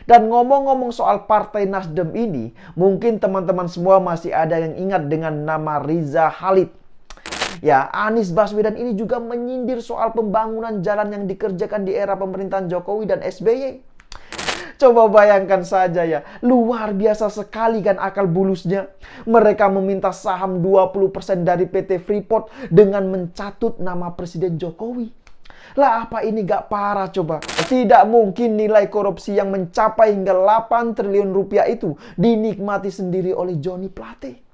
Dan ngomong-ngomong soal Partai Nasdem ini, mungkin teman-teman semua masih ada yang ingat dengan nama Riza Khalid. Ya, Anies Baswedan ini juga menyindir soal pembangunan jalan yang dikerjakan di era pemerintahan Jokowi dan SBY. Coba bayangkan saja ya, luar biasa sekali kan akal bulusnya. Mereka meminta saham 20% dari PT Freeport dengan mencatut nama Presiden Jokowi. Lah apa ini gak parah coba? Tidak mungkin nilai korupsi yang mencapai hingga 8 triliun rupiah itu dinikmati sendiri oleh Johnny Plate.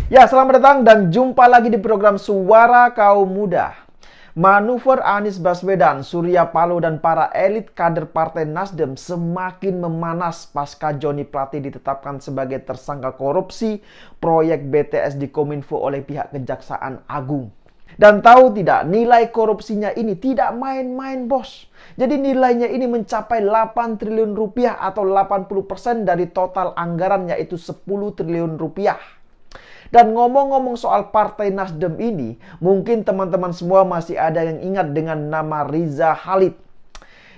Ya, selamat datang dan jumpa lagi di program Suara Kaum Muda. Manuver Anies Baswedan, Surya Paloh, dan para elit kader Partai Nasdem semakin memanas pasca Johnny Plate ditetapkan sebagai tersangka korupsi proyek BTS di Kominfo oleh pihak Kejaksaan Agung. Dan tahu tidak, nilai korupsinya ini tidak main-main, bos. Jadi nilainya ini mencapai 8 triliun rupiah atau 80% dari total anggaran, yaitu 10 triliun rupiah. Dan ngomong-ngomong soal Partai Nasdem ini, mungkin teman-teman semua masih ada yang ingat dengan nama Riza Khalid.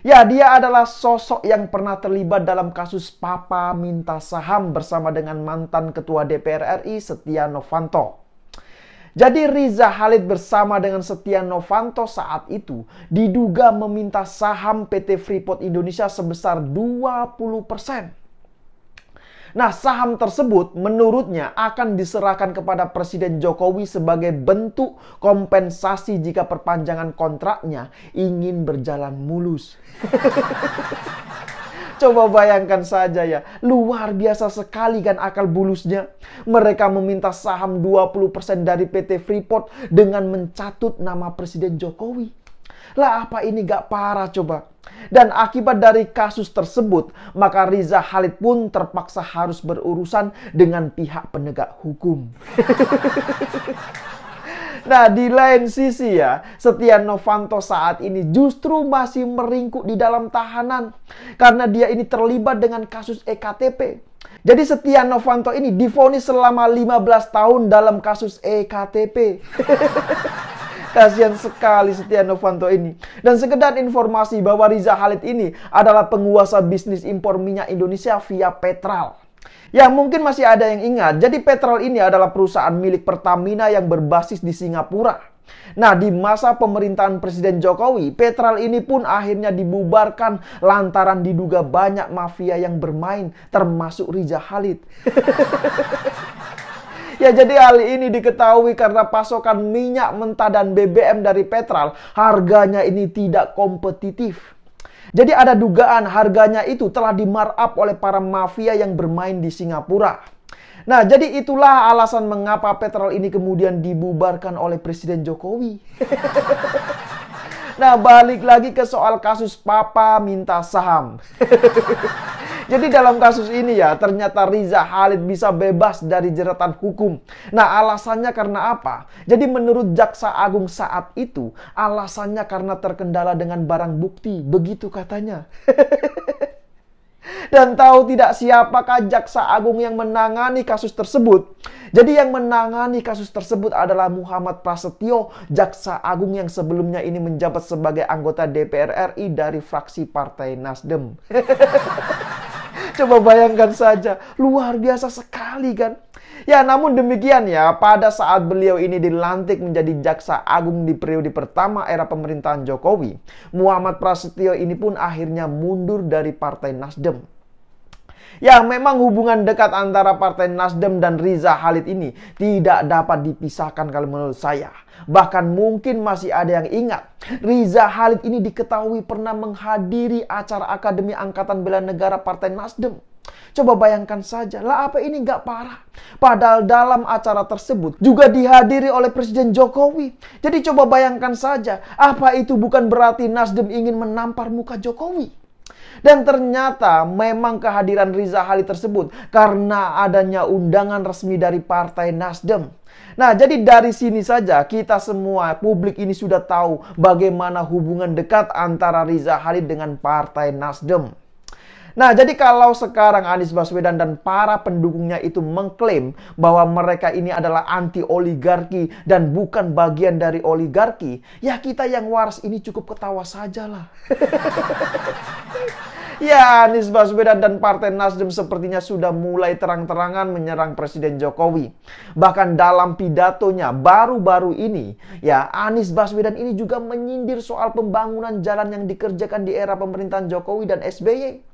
Ya, dia adalah sosok yang pernah terlibat dalam kasus Papa minta saham bersama dengan mantan Ketua DPR RI Setia Novanto. Jadi Riza Khalid bersama dengan Setia Novanto saat itu diduga meminta saham PT Freeport Indonesia sebesar 20%. Nah, saham tersebut menurutnya akan diserahkan kepada Presiden Jokowi sebagai bentuk kompensasi jika perpanjangan kontraknya ingin berjalan mulus. Coba bayangkan saja ya, luar biasa sekali kan akal bulusnya. Mereka meminta saham 20% dari PT Freeport dengan mencatut nama Presiden Jokowi. Lah apa ini gak parah coba? Dan akibat dari kasus tersebut, maka Riza Khalid pun terpaksa harus berurusan dengan pihak penegak hukum. Nah, di lain sisi ya, Setia Novanto saat ini justru masih meringkuk di dalam tahanan karena dia ini terlibat dengan kasus EKTP. Jadi Setia Novanto ini divonis selama 15 tahun dalam kasus EKTP. Kasihan sekali Setia Novanto ini. Dan sekedar informasi bahwa Riza Khalid ini adalah penguasa bisnis impor minyak Indonesia via Petral. Ya, mungkin masih ada yang ingat. Jadi Petral ini adalah perusahaan milik Pertamina yang berbasis di Singapura. Nah, di masa pemerintahan Presiden Jokowi, Petral ini pun akhirnya dibubarkan lantaran diduga banyak mafia yang bermain, termasuk Riza Khalid. Ya, jadi hal ini diketahui karena pasokan minyak mentah dan BBM dari Petral harganya ini tidak kompetitif. Jadi ada dugaan harganya itu telah di-markup oleh para mafia yang bermain di Singapura. Nah, jadi itulah alasan mengapa Petral ini kemudian dibubarkan oleh Presiden Jokowi. Nah, balik lagi ke soal kasus Papa minta saham. Jadi dalam kasus ini ya, ternyata Riza Khalid bisa bebas dari jeratan hukum. Nah, alasannya karena apa? Jadi menurut Jaksa Agung saat itu, alasannya karena terkendala dengan barang bukti. Begitu katanya. Dan tahu tidak siapakah Jaksa Agung yang menangani kasus tersebut? Jadi yang menangani kasus tersebut adalah Muhammad Prasetyo, Jaksa Agung yang sebelumnya ini menjabat sebagai anggota DPR RI dari fraksi Partai Nasdem. Coba bayangkan saja, luar biasa sekali kan? Ya, namun demikian ya, pada saat beliau ini dilantik menjadi Jaksa Agung di periode pertama era pemerintahan Jokowi, Muhammad Prasetyo ini pun akhirnya mundur dari Partai Nasdem. Ya, memang hubungan dekat antara Partai Nasdem dan Riza Khalid ini tidak dapat dipisahkan kalau menurut saya. Bahkan mungkin masih ada yang ingat, Riza Khalid ini diketahui pernah menghadiri acara Akademi Angkatan Bela Negara Partai Nasdem. Coba bayangkan saja, lah apa ini gak parah? Padahal dalam acara tersebut juga dihadiri oleh Presiden Jokowi. Jadi coba bayangkan saja, apa itu bukan berarti Nasdem ingin menampar muka Jokowi? Dan ternyata memang kehadiran Riza Khalid tersebut karena adanya undangan resmi dari Partai Nasdem. Nah, jadi dari sini saja kita semua, publik ini sudah tahu bagaimana hubungan dekat antara Riza Khalid dengan Partai Nasdem. Nah, jadi kalau sekarang Anies Baswedan dan para pendukungnya itu mengklaim bahwa mereka ini adalah anti oligarki dan bukan bagian dari oligarki, ya kita yang waras ini cukup ketawa sajalah. Ya, Anies Baswedan dan Partai Nasdem sepertinya sudah mulai terang-terangan menyerang Presiden Jokowi. Bahkan dalam pidatonya baru-baru ini, ya Anies Baswedan ini juga menyindir soal pembangunan jalan yang dikerjakan di era pemerintahan Jokowi dan SBY.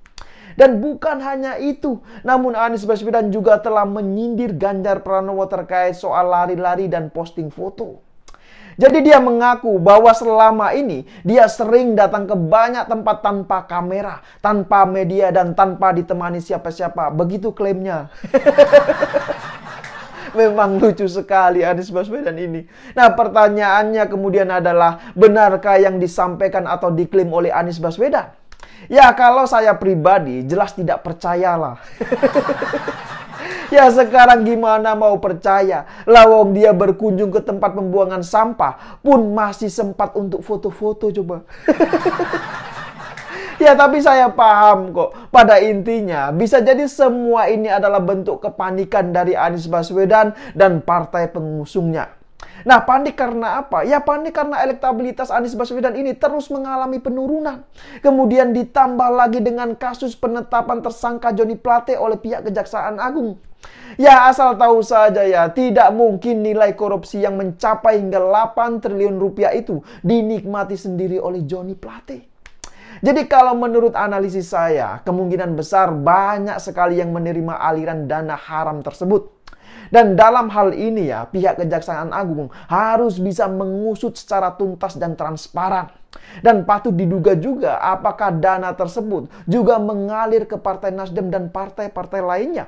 Dan bukan hanya itu, namun Anies Baswedan juga telah menyindir Ganjar Pranowo terkait soal lari-lari dan posting foto. Jadi dia mengaku bahwa selama ini dia sering datang ke banyak tempat tanpa kamera, tanpa media, dan tanpa ditemani siapa-siapa. Begitu klaimnya. Memang lucu sekali Anies Baswedan ini. Nah, pertanyaannya kemudian adalah, benarkah yang disampaikan atau diklaim oleh Anies Baswedan? Ya, kalau saya pribadi jelas tidak percayalah. Ya, sekarang gimana mau percaya? Lawang dia berkunjung ke tempat pembuangan sampah pun masih sempat untuk foto-foto coba. Ya, tapi saya paham kok. Pada intinya, bisa jadi semua ini adalah bentuk kepanikan dari Anies Baswedan dan partai pengusungnya. Nah, panik karena apa? Ya, panik karena elektabilitas Anies Baswedan ini terus mengalami penurunan. Kemudian ditambah lagi dengan kasus penetapan tersangka Joni Plate oleh pihak Kejaksaan Agung. Ya, asal tahu saja ya, tidak mungkin nilai korupsi yang mencapai hingga 8 triliun rupiah itu dinikmati sendiri oleh Joni Plate. Jadi kalau menurut analisis saya, kemungkinan besar banyak sekali yang menerima aliran dana haram tersebut. Dan dalam hal ini ya, pihak Kejaksaan Agung harus bisa mengusut secara tuntas dan transparan. Dan patut diduga juga apakah dana tersebut juga mengalir ke Partai Nasdem dan partai-partai lainnya.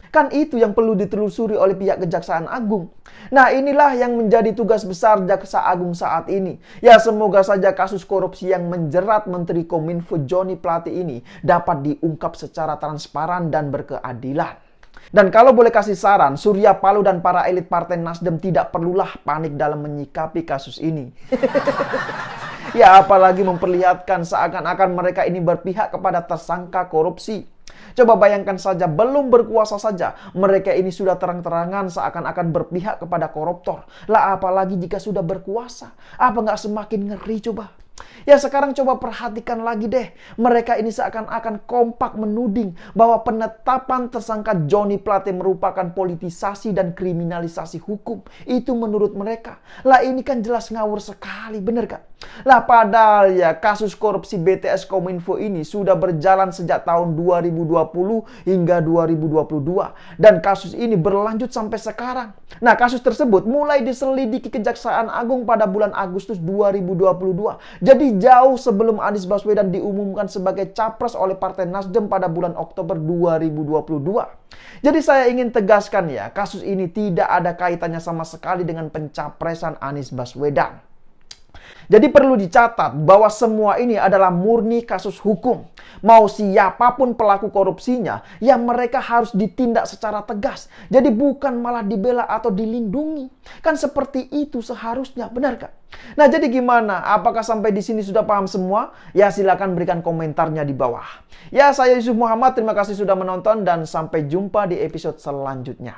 Kan itu yang perlu ditelusuri oleh pihak Kejaksaan Agung. Nah, inilah yang menjadi tugas besar Jaksa Agung saat ini. Ya, semoga saja kasus korupsi yang menjerat Menteri Kominfo Joni Plate ini dapat diungkap secara transparan dan berkeadilan. Dan kalau boleh kasih saran, Surya Paloh dan para elit Partai Nasdem tidak perlulah panik dalam menyikapi kasus ini. Ya, apalagi memperlihatkan seakan-akan mereka ini berpihak kepada tersangka korupsi. Coba bayangkan saja, belum berkuasa saja mereka ini sudah terang-terangan seakan-akan berpihak kepada koruptor. Lah apalagi jika sudah berkuasa, apa nggak semakin ngeri coba? Ya, sekarang coba perhatikan lagi deh. Mereka ini seakan-akan kompak menuding bahwa penetapan tersangka Joni Plate merupakan politisasi dan kriminalisasi hukum. Itu menurut mereka. Lah ini kan jelas ngawur sekali, bener gak? Lah padahal ya kasus korupsi BTS Kominfo ini sudah berjalan sejak tahun 2020 hingga 2022. Dan kasus ini berlanjut sampai sekarang. Nah, kasus tersebut mulai diselidiki Kejaksaan Agung pada bulan Agustus 2022. Jadi jauh sebelum Anies Baswedan diumumkan sebagai capres oleh Partai Nasdem pada bulan Oktober 2022. Jadi saya ingin tegaskan ya, kasus ini tidak ada kaitannya sama sekali dengan pencapresan Anies Baswedan. Jadi perlu dicatat bahwa semua ini adalah murni kasus hukum. Mau siapapun pelaku korupsinya, ya mereka harus ditindak secara tegas. Jadi bukan malah dibela atau dilindungi. Kan seperti itu seharusnya, benar gak? Nah, jadi gimana? Apakah sampai di sini sudah paham semua? Ya, silakan berikan komentarnya di bawah. Ya, saya Yusuf Muhammad, terima kasih sudah menonton dan sampai jumpa di episode selanjutnya.